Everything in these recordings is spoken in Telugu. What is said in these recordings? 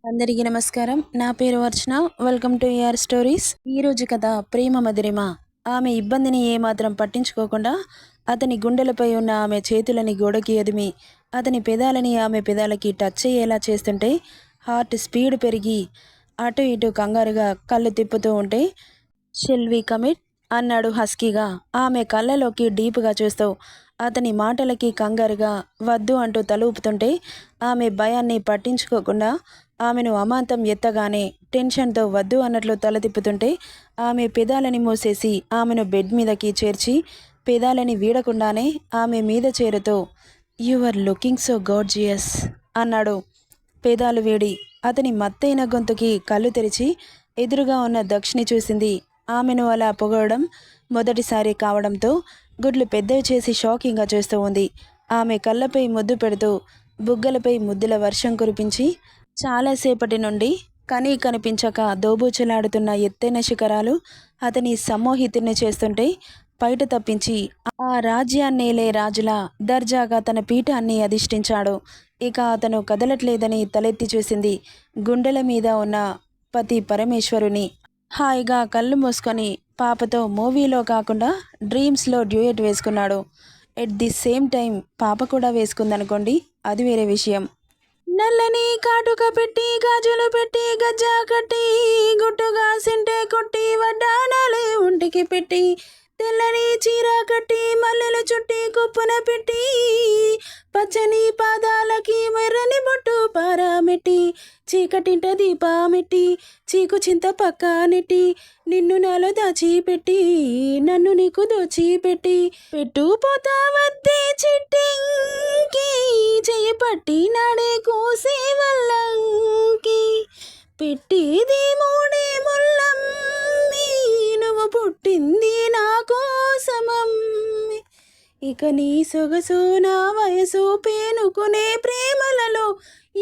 అందరికీ నమస్కారం. నా పేరు Archana. Welcome to AR stories. ఈరోజు కథ ప్రేమ మధురిమ. ఆమె ఇబ్బందిని ఏమాత్రం పట్టించుకోకుండా అతని గుండెలపై ఉన్న ఆమె చేతులని గోడకి అదిమి అతని పెదాలని ఆమె పెదాలకి టచ్ అయ్యేలా చేస్తుంటే హార్ట్ స్పీడ్ పెరిగి అటు ఇటు కంగారుగా కళ్ళు తిప్పుతూ ఉంటే షెల్ వి కమిట్ అన్నాడు హస్కీగా ఆమె కళ్ళలోకి డీప్గా చూస్తూ. అతని మాటలకి కంగారుగా వద్దు అంటూ తల ఊపుతుంటే ఆమె భయాన్ని పట్టించుకోకుండా ఆమెను అమాంతం ఎత్తగానే టెన్షన్తో వద్దు అన్నట్లు తల తిప్పుతుంటే ఆమె పెదాలని మూసేసి ఆమెను బెడ్ మీదకి చేర్చి పెదాలని వీడకుండానే ఆమె మీద చేరుతూ you are looking so gorgeous అన్నాడు పెదాలు వేడి. అతని మత్తైన గొంతుకి కళ్ళు తెరిచి ఎదురుగా ఉన్న దక్షిని చూసింది. ఆమెను అలా పొగడడం మొదటిసారి కావడంతో గుడ్లు పెద్దవి చేసి షాకింగ్గా చూస్తూ ఉంది. ఆమె కళ్ళపై ముద్దు పెడుతూ బుగ్గలపై ముద్దుల వర్షం కురిపించి చాలాసేపటి నుండి కనీ కనిపించక దోబూచలాడుతున్న ఎత్తైన శిఖరాలు అతని సమ్మోహితుని చేస్తుంటే బయట తప్పించి ఆ రాజ్యాన్నేలే రాజులా దర్జాగా తన పీఠాన్ని అధిష్ఠించాడు. ఇక అతను కదలట్లేదని తలెత్తి చూసింది. గుండెల మీద ఉన్న పతి పరమేశ్వరుని. హాయిగా కళ్ళు మూసుకొని పాపతో మూవీలో కాకుండా డ్రీమ్స్లో డ్యూయట్ వేసుకున్నాడు. ఎట్ ది సేమ్ టైం పాప కూడా వేసుకుందనుకోండి, అది వేరే విషయం. నల్లని కాటుక పెట్టి గాజులు పెట్టి గజ్జా కట్టి గుట్టుగా సింటే కొట్టి వడ్డానాలే ఒంటికి పెట్టి తెల్లని చీర కట్టి మల్లెలు చుట్టి కుప్పున పెట్టి పచ్చని పాదాలకి మెర్రని బొట్టు పారామెట్టి చీకటింట దీపామెట్టి చీకు చింత పక్క నెట్టి నిన్ను నాలో దాచిపెట్టి నన్ను నీకు దోచిపెట్టి పెట్టు పోతా వద్దే చిట్టింకి చెయ్యి పట్టి నాడే కోసే వల్లంకి పెట్టేది మూడే ముల్లమ్మి నువ్వు పుట్టింది నా కోసమమ్మి ఇక నీ సొగసు నా వయసు పేనుకునే ప్రేమలలో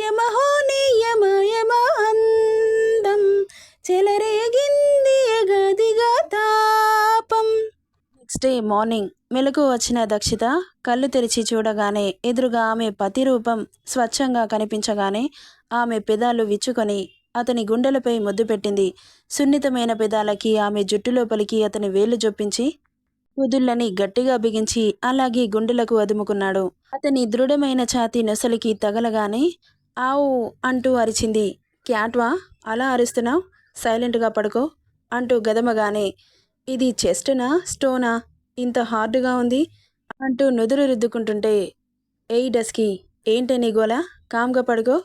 యమహో నీ యమ యమ అందం చెలరేగింది ఎగదిగా తాపం. నెక్స్ట్ డే మార్నింగ్ మెలకు వచ్చిన దక్షిత కళ్ళు తెరిచి చూడగానే ఎదురుగా ఆమె పతి రూపం స్వచ్ఛంగా కనిపించగానే ఆమె పెదాలు విచ్చుకొని అతని గుండెలపై ముద్దు పెట్టింది. సున్నితమైన పెదాలకి ఆమె జుట్టు లోపలికి అతని వేళ్లు జొప్పించి కుదుళ్ళని గట్టిగా బిగించి అలాగే గుండెలకు అదుముకున్నాడు. అతని దృఢమైన ఛాతీ నొసలికి తగలగానే ఆవు అంటూ అరిచింది. క్యాట్వా అలా అరుస్తున్నావు, సైలెంట్గా పడుకో అంటూ గదమగానే ఇది చెస్టునా స్టోనా ఇంత హార్డ్గా ఉంది అంటూ నుదురు రుద్దుకుంటుంటే ఏయ్ డస్కి ఏంటి నీ గోలా, కామ్గా పడుకో,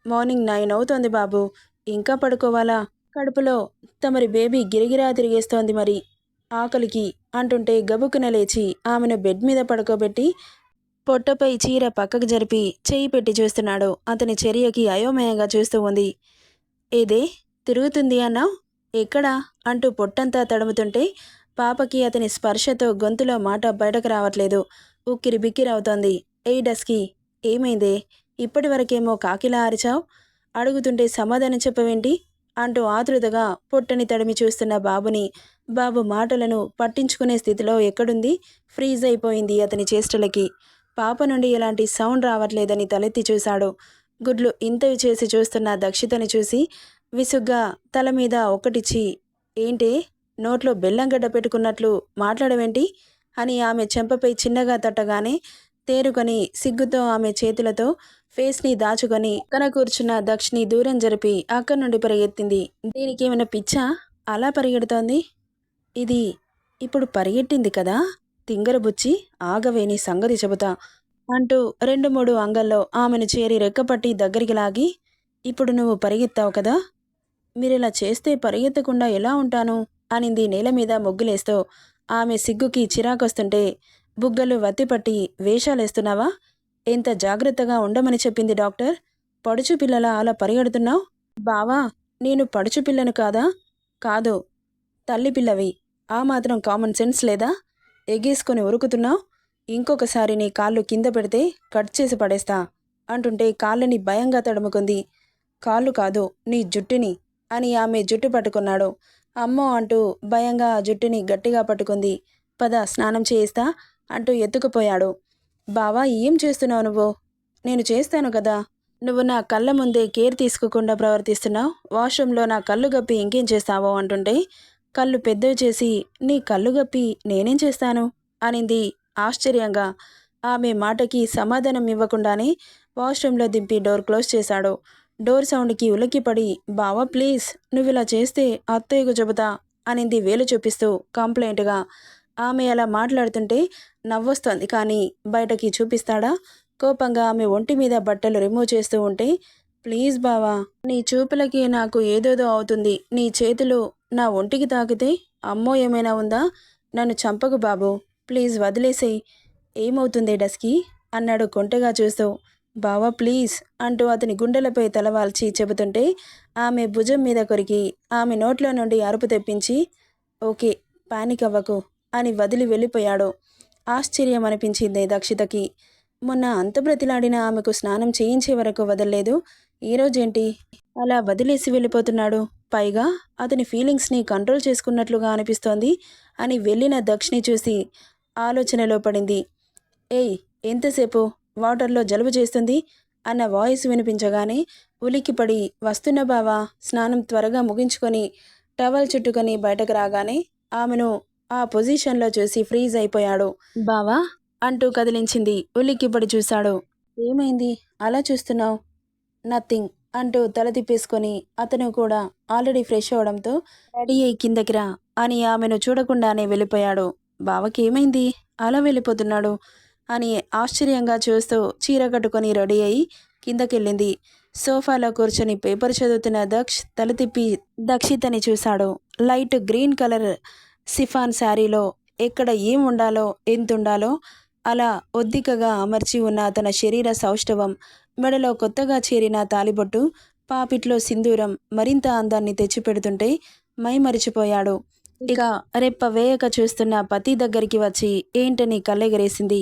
మార్నింగ్ 9 అవుతోంది బాబు, ఇంకా పడుకోవాలా, కడుపులో తమరి బేబీ గిరిగిరా తిరిగేస్తోంది మరి ఆకలికి అంటుంటే గబుక్కున లేచి ఆమెను బెడ్ మీద పడుకోబెట్టి పొట్టపై చీర పక్కకు జరిపి చేయి పెట్టి చూస్తున్నాడు. అతని చర్యకి అయోమయంగా చూస్తూ ఉంది. ఏదే తిరుగుతుంది అన్నావు, ఎక్కడా అంటూ పొట్టంతా తడుముతుంటే పాపకి అతని స్పర్శతో గొంతులో మాట బయటకు రావట్లేదు. ఉక్కిరి బిక్కిరవుతోంది. ఏయ్ డస్కి ఏమైందే, ఇప్పటి వరకేమో కాకిలా అరిచావు, అడుగుతుంటే సమాధానం చెప్పవేంటి అంటూ ఆతృతగా పొట్టని తడిమి చూస్తున్న బాబుని, బాబు మాటలను పట్టించుకునే స్థితిలో ఎక్కడుంది, ఫ్రీజ్ అయిపోయింది అతని చేష్టలకి. పాప నుండి ఎలాంటి సౌండ్ రావట్లేదని తలెత్తి చూశాడు. గుడ్లు ఇంతవి చేసి చూస్తున్న దక్షితని చూసి విసుగ్గా తల మీద ఒక్కటిచ్చి ఏంటే నోట్లో బెల్లంగడ్డ పెట్టుకున్నట్లు మాట్లాడవేంటి అని ఆమె చెంపపై చిన్నగా తట్టగానే తేరుకొని సిగ్గుతో ఆమె చేతులతో ఫేస్ని దాచుకొని కన కూర్చున్న దక్షిని దూరం జరిపి అక్కడి నుండి పరిగెత్తింది. దీనికి ఏమైనా పిచ్చా అలా పరిగెడుతోంది, ఇది ఇప్పుడు పరిగెట్టింది కదా, తింగరబుచ్చి ఆగవేని సంగతి చెబుతా అంటూ 2-3 అంగల్లో ఆమెను చేరి రెక్కపట్టి దగ్గరికి లాగి ఇప్పుడు నువ్వు పరిగెత్తావు కదా, మీరిలా చేస్తే పరిగెత్తకుండా ఎలా ఉంటాను అనింది నేల మీద ముగ్గులేస్తూ. ఆమె సిగ్గుకి చిరాకొస్తుంటే బుగ్గలు వత్తిపట్టి వేషాలేస్తున్నావా, ఎంత జాగ్రత్తగా ఉండమని చెప్పింది డాక్టర్, పడుచు పిల్లలా అలా పరిగెడుతున్నావు. బావా నేను పడుచు పిల్లను కాదా, కాదు తల్లి పిల్లవి, ఆ మాత్రం కామన్ సెన్స్ లేదా, ఎగేసుకొని ఉరుకుతున్నావు, ఇంకొకసారి నీ కాళ్ళు కింద పెడితే కట్ చేసి పడేస్తా అంటుంటే కాళ్ళని భయంగా తడుముకుంది. కాళ్ళు కాదు నీ జుట్టుని అని ఆమె జుట్టు పట్టుకున్నాడు. అమ్మో అంటూ భయంగా ఆ జుట్టుని గట్టిగా పట్టుకుంది. పద స్నానం చేయిస్తా అంటూ ఎత్తుకుపోయాడు. బావా ఏం చేస్తున్నావు నువ్వు, నేను చేస్తాను కదా, నువ్వు నా కళ్ళ ముందే కేర్ తీసుకోకుండా ప్రవర్తిస్తున్నావు. వాష్రూమ్లో నా కళ్ళు గప్పి ఇంకేం చేస్తావో అంటుంటే కళ్ళు పెద్దవి చేసి నీ కళ్ళు గప్పి నేనేం చేస్తాను అనింది ఆశ్చర్యంగా. ఆమె మాటకి సమాధానం ఇవ్వకుండానే వాష్రూమ్లో దింపి డోర్ క్లోజ్ చేశాడు. డోర్ సౌండ్కి ఉలిక్కిపడి బావా ప్లీజ్ నువ్విలా చేస్తే అత్తయ్యకు చెబుతా అనింది వేలు చూపిస్తూ కంప్లైంట్గా. ఆమె అలా మాట్లాడుతుంటే నవ్వొస్తోంది కానీ బయటకి చూపిస్తాడా? కోపంగా ఆమె ఒంటి మీద బట్టలు రిమూవ్ చేస్తూ ఉంటే ప్లీజ్ బావా నీ చూపులకి నాకు ఏదోదో అవుతుంది. నీ చేతులు నా ఒంటికి తాకితే అమ్మో ఏమైనా ఉందా? నన్ను చంపకు బాబు ప్లీజ్ వదిలేసేయ్. ఏమవుతుంది డస్కీ అన్నాడు కొంటెగా చూస్తూ. బావా ప్లీజ్ అంటూ అతని గుండెలపై తలవాల్చి చెబుతుంటే ఆమె భుజం మీద కొరికి ఆమె నోట్లో నుండి అరుపు తెప్పించి ఓకే పానిక్ అవ్వకు అని వదిలి వెళ్ళిపోయాడు. ఆశ్చర్యం అనిపించింది దక్షితకి. మొన్న అంత బ్రతిలాడిన ఆమెకు స్నానం చేయించే వరకు వదల్లేదు, ఈరోజేంటి అలా వదిలేసి వెళ్ళిపోతున్నాడు? పైగా అతని ఫీలింగ్స్ని కంట్రోల్ చేసుకున్నట్లుగా అనిపిస్తోంది అని వెళ్ళిన దక్షిని చూసి ఆలోచనలో పడింది. ఏయ్ ఎంతసేపు వాటర్లో జలుబు చేస్తుంది అన్న వాయిస్ వినిపించగానే ఉలిక్కిపడి వస్తున్న బావా స్నానం త్వరగా ముగించుకొని టవల్ చుట్టుకొని బయటకు రాగానే ఆమెను ఆ పొజిషన్లో చూసి ఫ్రీజ్ అయిపోయాడు. బావా అంటూ కదిలించింది. ఉలిక్కిపడి చూశాడు. ఏమైంది అలా చూస్తున్నావు? నథింగ్ అంటూ తల తిప్పేసుకొని అతను కూడా ఆల్రెడీ ఫ్రెష్ అవడంతో రెడీ అయ్యి కిందకి రా అని ఆమెను చూడకుండానే వెళ్ళిపోయాడు. బావకి ఏమైంది అలా వెళ్ళిపోతున్నాడు అని ఆశ్చర్యంగా చూస్తూ చీర కట్టుకొని రెడీ అయి కిందకెళ్ళింది. సోఫాలో కూర్చొని పేపర్ చదువుతున్న దక్ష్ తల తిప్పి దక్షితని చూశాడు. లైట్ గ్రీన్ కలర్ సిఫాన్ శారీలో ఎక్కడ ఏం ఉండాలో ఎంతుండాలో అలా ఒద్దికగా అమర్చి ఉన్న తన శరీర సౌష్ఠవం, మెడలో కొత్తగా చేరిన తాలిబొట్టు, పాపిట్లో సింధూరం మరింత అందాన్ని తెచ్చిపెడుతుంటే మై మరిచిపోయాడు. ఇక రెప్ప వేయక చూస్తున్న పతి దగ్గరికి వచ్చి ఏంటని కళ్ళెగరేసింది.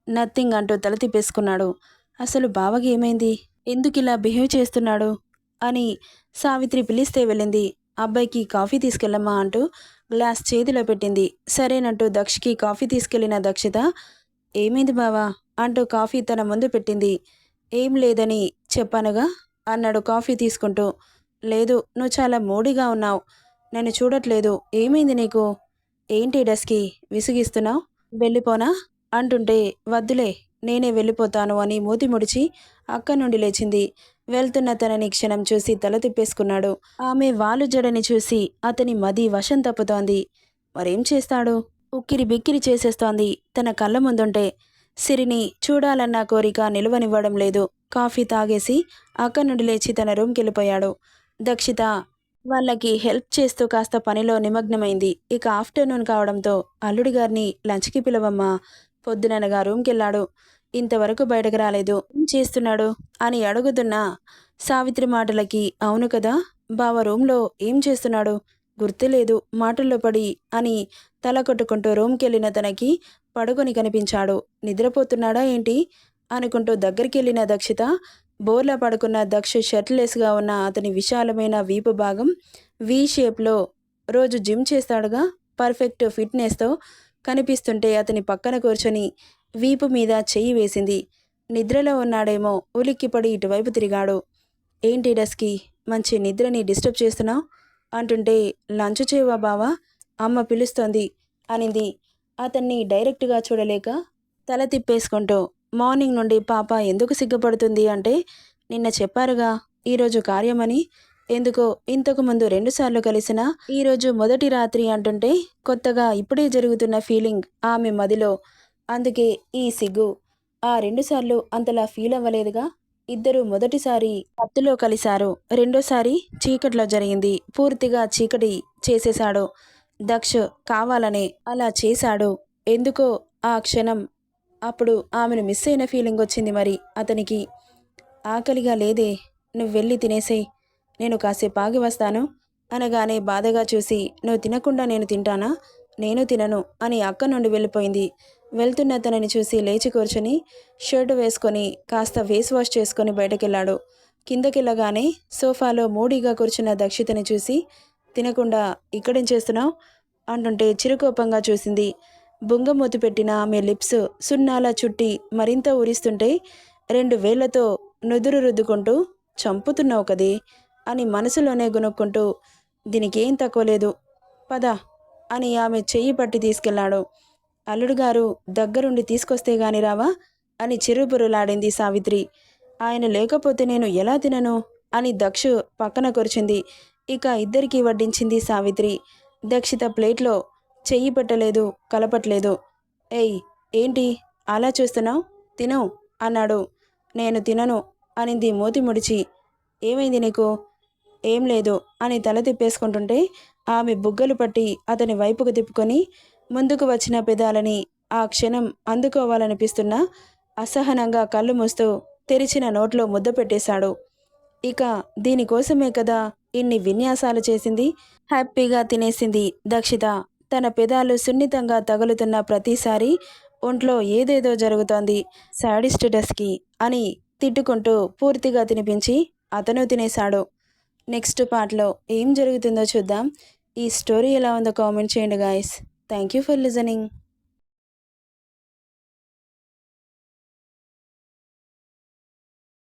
నథింగ్ అంటూ తల తిప్పేసుకున్నాడు. అసలు బావకి ఏమైంది? ఎందుకిలా బిహేవ్ చేస్తున్నాడు అని సావిత్రి పిలిస్తే వెళ్ళింది. అబ్బాయికి కాఫీ తీసుకెళ్ళమ్మా అంటూ గ్లాస్ చేతిలో పెట్టింది. సరేనంటూ దక్షకి కాఫీ తీసుకెళ్లిన దక్షిత ఏమైంది బావా అంటూ కాఫీ తన ముందు పెట్టింది. ఏం లేదని చెప్పానుగా అన్నాడు కాఫీ తీసుకుంటూ. లేదు నువ్వు చాలా మూడీగా ఉన్నావు, నన్ను చూడట్లేదు, ఏమైంది నీకు? ఏంటి డస్కి విసిగిస్తున్నావు? వెళ్ళిపోనా అంటుంటే వద్దులే నేనే వెళ్ళిపోతాను అని మూతి ముడిచి అక్కడి నుండి లేచింది. వెళ్తున్న తనని క్షణం చూసి తల తిప్పేసుకున్నాడు. ఆమె వాలు జడని చూసి అతని మది వశం తప్పుతోంది. మరేం చేస్తాడు? ఉక్కిరి బిక్కిరి చేసేస్తోంది తన కళ్ళ ముందుంటే. సిరిని చూడాలన్న కోరిక నిలువనివ్వడం లేదు. కాఫీ తాగేసి అక్కడి నుండి లేచి తన రూమ్కి వెళ్ళిపోయాడు. దక్షిత వాళ్ళకి హెల్ప్ చేస్తూ కాస్త పనిలో నిమగ్నమైంది. ఇక ఆఫ్టర్నూన్ కావడంతో అల్లుడి గారిని లంచ్కి పిలవమ్మా, పొద్దుననగా రూమ్కి వెళ్ళాడు, ఇంతవరకు బయటకు రాలేదు, ఏం చేస్తున్నాడు అని అడుగుతున్న సావిత్రి మాటలకి అవును కదా బావ రూమ్లో ఏం చేస్తున్నాడు గుర్తులేదు మాటల్లో పడి అని తల కొట్టుకుంటూ రూమ్కి వెళ్ళిన తనకి పడుకొని కనిపించాడు. నిద్రపోతున్నాడా ఏంటి అనుకుంటూ దగ్గరికి వెళ్ళిన దక్షిత బోర్లా పడుకున్న దక్ష షర్ట్లెస్గా ఉన్న అతని విశాలమైన వీపు భాగం వీ షేప్లో రోజు జిమ్ చేస్తాడుగా పర్ఫెక్ట్ ఫిట్నెస్తో కనిపిస్తుంటే అతని పక్కన కూర్చొని వీపు మీద చెయ్యి వేసింది. నిద్రలో ఉన్నాడేమో ఉలిక్కిపడి ఇటువైపు తిరిగాడు. ఏంటి డస్కి మంచి నిద్రని డిస్టర్బ్ చేస్తున్నావు అంటుంటే లంచ్ చేయవా బావా, అమ్మ పిలుస్తోంది అనింది. అతన్ని డైరెక్ట్గా చూడలేక తల తిప్పేసుకుంటూ మార్నింగ్ నుండి పాప ఎందుకు సిగ్గుపడుతుంది అంటే నిన్న చెప్పారుగా ఈరోజు కార్యమని, ఎందుకో ఇంతకు ముందు 2 సార్లు కలిసినా ఈరోజు మొదటి రాత్రి అంటుంటే కొత్తగా ఇప్పుడే జరుగుతున్న ఫీలింగ్ ఆమె మదిలో. అందుకే ఈ సిగ్గు. ఆ 2 సార్లు అంతలా ఫీల్ అవ్వలేదుగా. ఇద్దరు మొదటిసారి పత్తులో కలిశారు, రెండోసారి చీకట్లో జరిగింది. పూర్తిగా చీకటి చేసేశాడు దక్ష్, కావాలనే అలా చేశాడు. ఎందుకో ఆ క్షణం అప్పుడు ఆమెను మిస్ అయిన ఫీలింగ్ వచ్చింది మరి అతనికి. ఆకలిగా లేదే, నువ్వు వెళ్ళి తినేసేయ్, నేను కాసేపు ఆగి వస్తాను అనగానే బాధగా చూసి నువ్వు తినకుండా నేను తింటానా, నేను తినను అని అక్క నుండి వెళ్ళిపోయింది. వెళ్తున్న తనని చూసి లేచి కూర్చొని షర్టు వేసుకొని కాస్త ఫేస్ వాష్ చేసుకొని బయటకెళ్ళాడు. కిందకెళ్ళగానే సోఫాలో మూడీగా కూర్చున్న దక్షితని చూసి తినకుండా ఇక్కడేం చేస్తున్నావు అంటుంటే చిరుకోపంగా చూసింది. బుంగమూతి పెట్టిన ఆమె లిప్స్ సున్నాల చుట్టి మరింత ఊరిస్తుంటే 2 వేళ్లతో నుదురు రుద్దుకుంటూ చంపుతున్నావు కదే అని మనసులోనే గునుక్కుంటూ దీనికేం తక్కువ లేదు పద అని ఆమె చెయ్యి పట్టి తీసుకెళ్లాడు. అల్లుడు గారు దగ్గరుండి తీసుకొస్తే గాని రావా అని చిరుబురులాడింది సావిత్రి. ఆయన లేకపోతే నేను ఎలా తినను అని దక్షు పక్కన కూర్చుంది. ఇక ఇద్దరికీ వడ్డించింది సావిత్రి. దక్షిత ప్లేట్లో చెయ్యి పెట్టలేదు, కలపట్లేదు. ఏయ్ ఏంటి అలా చూస్తున్నావు, తిను అన్నాడు. నేను తినను అనింది మూతి ముడిచి. ఏమైంది నీకు? ఏం లేదు అని తల తిప్పేసుకుంటుంటే ఆమె బుగ్గలు పట్టి అతని వైపుకు తిప్పుకొని ముందుకు వచ్చిన పెదాలని ఆ క్షణం అందుకోవాలనిపిస్తున్నా అసహనంగా కళ్ళు మూస్తూ తెరిచిన నోట్లో ముద్ద పెట్టేశాడు. ఇక దీనికోసమే కదా ఇన్ని విన్యాసాలు చేసింది. హ్యాపీగా తినేసింది దక్షిత. తన పెదాలు సున్నితంగా తగులుతున్న ప్రతిసారి ఒంట్లో ఏదేదో జరుగుతోంది. సాడిస్ట్ డస్కి అని తిట్టుకుంటూ పూర్తిగా తినిపించి అతను తినేశాడు. నెక్స్ట్ పార్ట్లో ఏం జరుగుతుందో చూద్దాం. ఈ స్టోరీ ఎలా ఉందో కామెంట్ చేయండి guys. Thank you for listening.